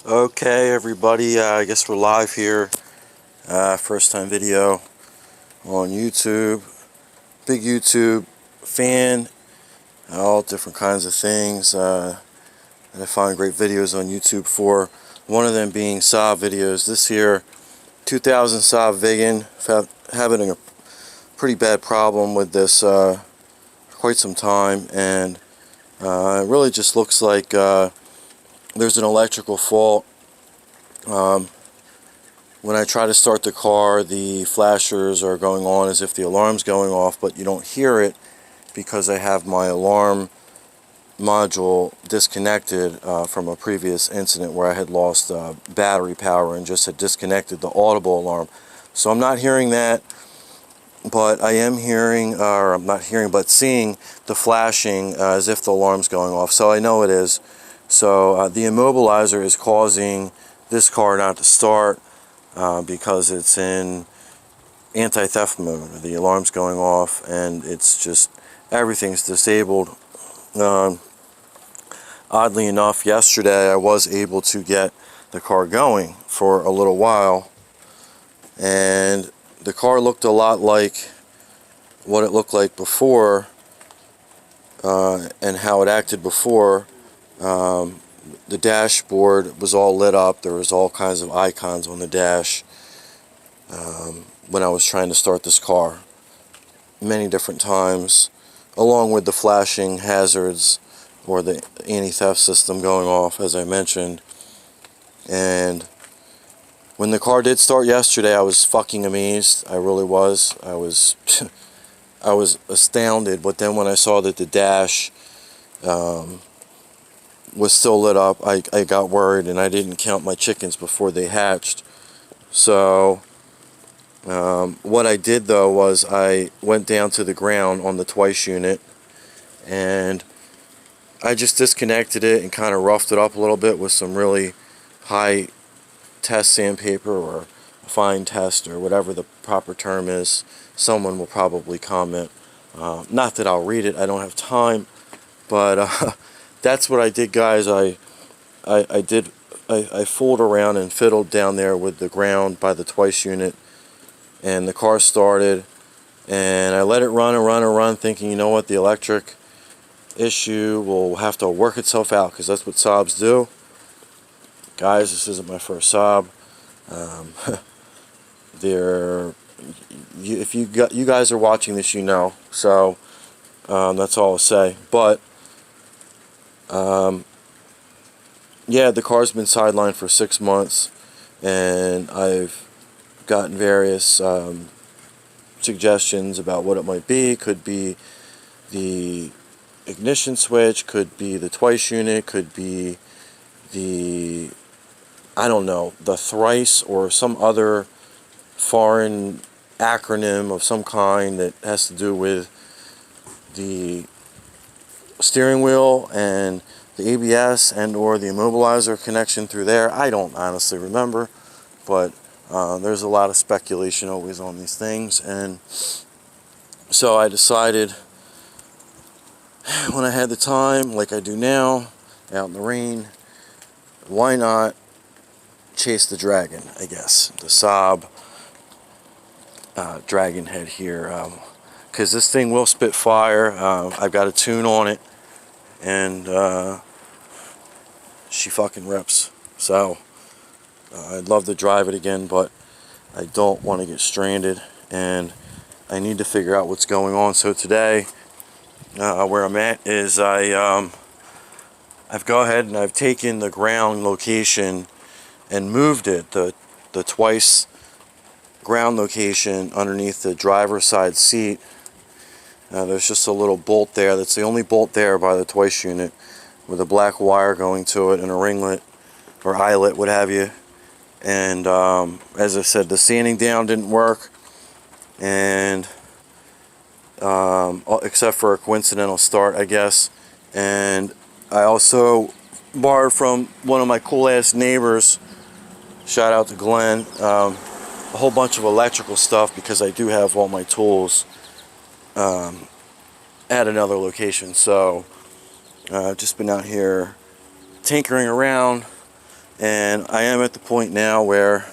Okay, everybody, I guess we're live here. First time video on YouTube. Big YouTube fan, all different kinds of things that I find great videos on YouTube for. One of them being Saab videos. This here, 2000 Saab Viggen. Having a pretty bad problem with this for quite some time, and it really just looks like there's an electrical fault. When I try to start the car, the flashers are going on as if the alarm's going off, but you don't hear it because I have my alarm module disconnected from a previous incident where I had lost battery power and just had disconnected the audible alarm. So I'm not hearing that, but I am hearing, or I'm not hearing, but seeing the flashing as if the alarm's going off. So I know it is. So the immobilizer is causing this car not to start. Because it's in anti-theft mode. The alarm's going off and it's just everything's disabled. Oddly enough, yesterday I was able to get the car going for a little while, and the car looked a lot like what it looked like before, and how it acted before. The dashboard was all lit up. There was all kinds of icons on the dash when I was trying to start this car many different times, along with the flashing hazards or the anti-theft system going off, as I mentioned. And when the car did start yesterday, I was fucking amazed. I really was. I was I was astounded. But then when I saw that the dash was still lit up, I got worried, and I didn't count my chickens before they hatched. So what I did though was I went down to the ground on the twice unit, and I just disconnected it and kind of roughed it up a little bit with some really high test sandpaper, or fine test, or whatever the proper term is. Someone will probably comment. Not that I'll read it, I don't have time, but that's what I did, guys. I fooled around and fiddled down there with the ground by the twice unit, and the car started, and I let it run and run and run, thinking, you know what, the electric issue will have to work itself out, because that's what Saabs do. Guys, this isn't my first Saab. They're, if you guys are watching this, you know. So that's all I'll say. But yeah, the car's been sidelined for 6 months, and I've gotten various suggestions about what it might be. Could be the ignition switch, could be the twice unit, could be the, I don't know, the thrice, or some other foreign acronym of some kind that has to do with the steering wheel and the ABS and or the immobilizer connection through there. I don't honestly remember, but there's a lot of speculation always on these things. And so I decided, when I had the time, like I do now, out in the rain, why not chase the dragon, I guess. The Saab dragon head here. Because this thing will spit fire. I've got a tune on it, and she fucking rips. So I'd love to drive it again, but I don't want to get stranded, and I need to figure out what's going on. So today, where I'm at is I've gone ahead and I've taken the ground location and moved it, the twice ground location, underneath the driver's side seat. There's just a little bolt there. That's the only bolt there by the twice unit, with a black wire going to it and a ringlet or eyelet, what have you. And as I said, the sanding down didn't work, and except for a coincidental start, I guess. And I also borrowed from one of my cool ass neighbors, shout out to Glenn, a whole bunch of electrical stuff, because I do have all my tools at another location. So I've just been out here tinkering around, And I am at the point now where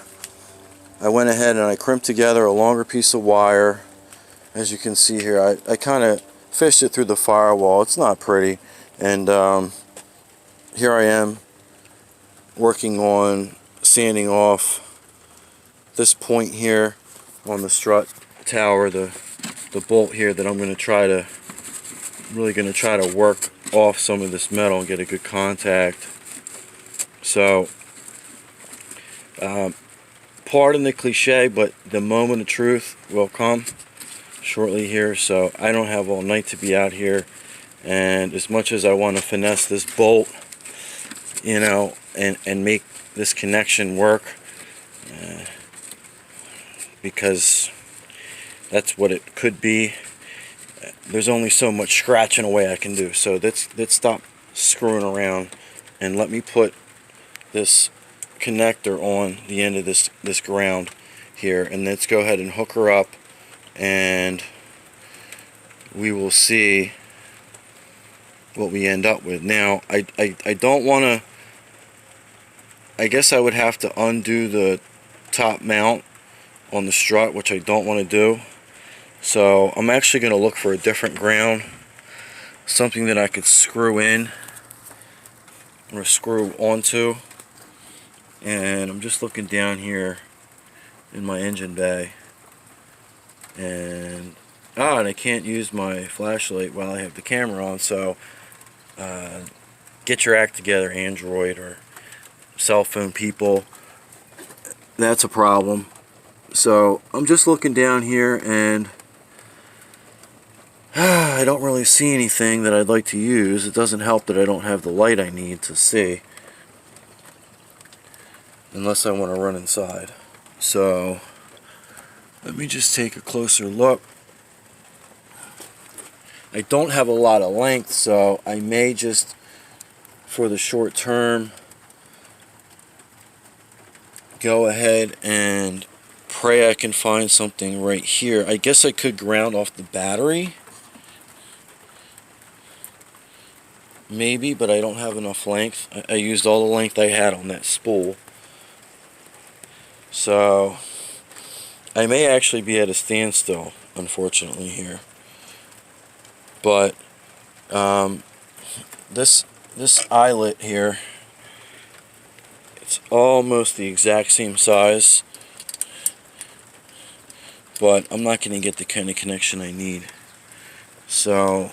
I went ahead and I crimped together a longer piece of wire. As you can see here, I kind of fished it through the firewall. It's not pretty. And here I am working on sanding off this point here on the strut tower, the bolt here that I'm going to try to work off some of this metal and get a good contact. So pardon the cliche, but the moment of truth will come shortly here. So I don't have all night to be out here, and as much as I want to finesse this bolt, you know, and make this connection work, because that's what it could be, there's only so much scratching away I can do. So let's stop screwing around and let me put this connector on the end of this ground here, and let's go ahead and hook her up, and we will see what we end up with. Now I don't want to, I guess I would have to undo the top mount on the strut, which I don't want to do. So I'm actually going to look for a different ground, something that I could screw in or screw onto. And I'm just looking down here in my engine bay, and I can't use my flashlight while I have the camera on. So get your act together, Android or cell phone people. That's a problem. So I'm just looking down here, and I don't really see anything that I'd like to use. It doesn't help that I don't have the light I need to see, unless I want to run inside. So let me just take a closer look. I don't have a lot of length, so I may just, for the short term, go ahead and pray I can find something right here. I guess I could ground off the battery, maybe, but I don't have enough length. I used all the length I had on that spool. So I may actually be at a standstill, unfortunately, here. But this eyelet here, it's almost the exact same size, but I'm not going to get the kind of connection I need. So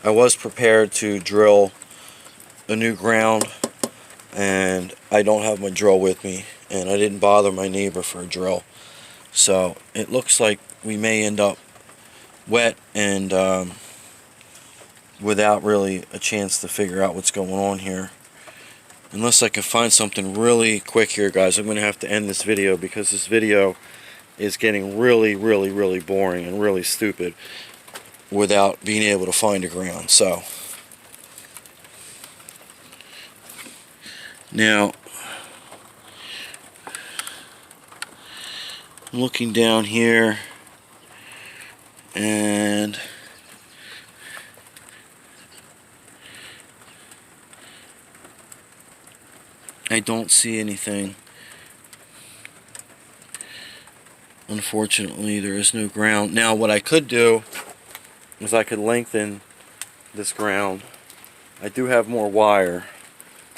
I was prepared to drill a new ground, and I don't have my drill with me, and I didn't bother my neighbor for a drill. So it looks like we may end up wet and without really a chance to figure out what's going on here. Unless I can find something really quick here, guys, I'm going to have to end this video, because this video is getting really boring and really stupid without being able to find a ground. So now I'm looking down here, and I don't see anything. Unfortunately, there is no ground. Now what I could do is I could lengthen this ground. I do have more wire,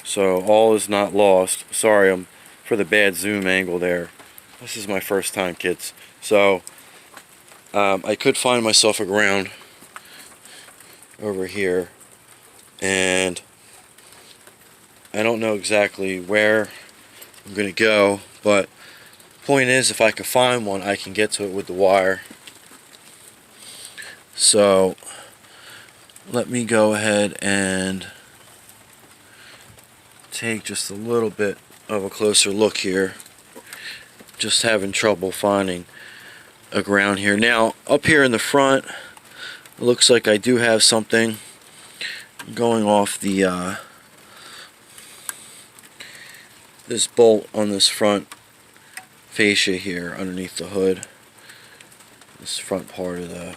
so all is not lost. Sorry for the bad zoom angle there. This is my first time, kids. So I could find myself a ground over here, and I don't know exactly where I'm going to go, but point is, if I can find one, I can get to it with the wire. So let me go ahead and take just a little bit of a closer look here. Just having trouble finding a ground here. Now up here in the front, it looks like I do have something going off the this bolt on this front fascia here underneath the hood. This front part of the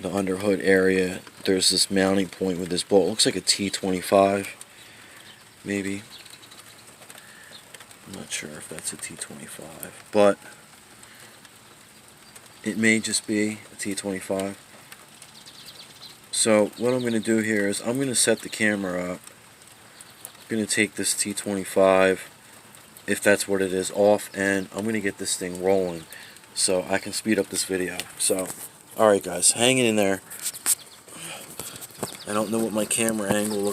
underhood area, there's this mounting point with this bolt. It looks like a T25 maybe. I'm not sure if that's a T25, but it may just be a T25. So what I'm going to do here is I'm going to set the camera up. I'm going to take this T25, if that's what it is, off, and I'm going to get this thing rolling so I can speed up this video. So, alright guys, hang in there. I don't know what my camera angle looks like.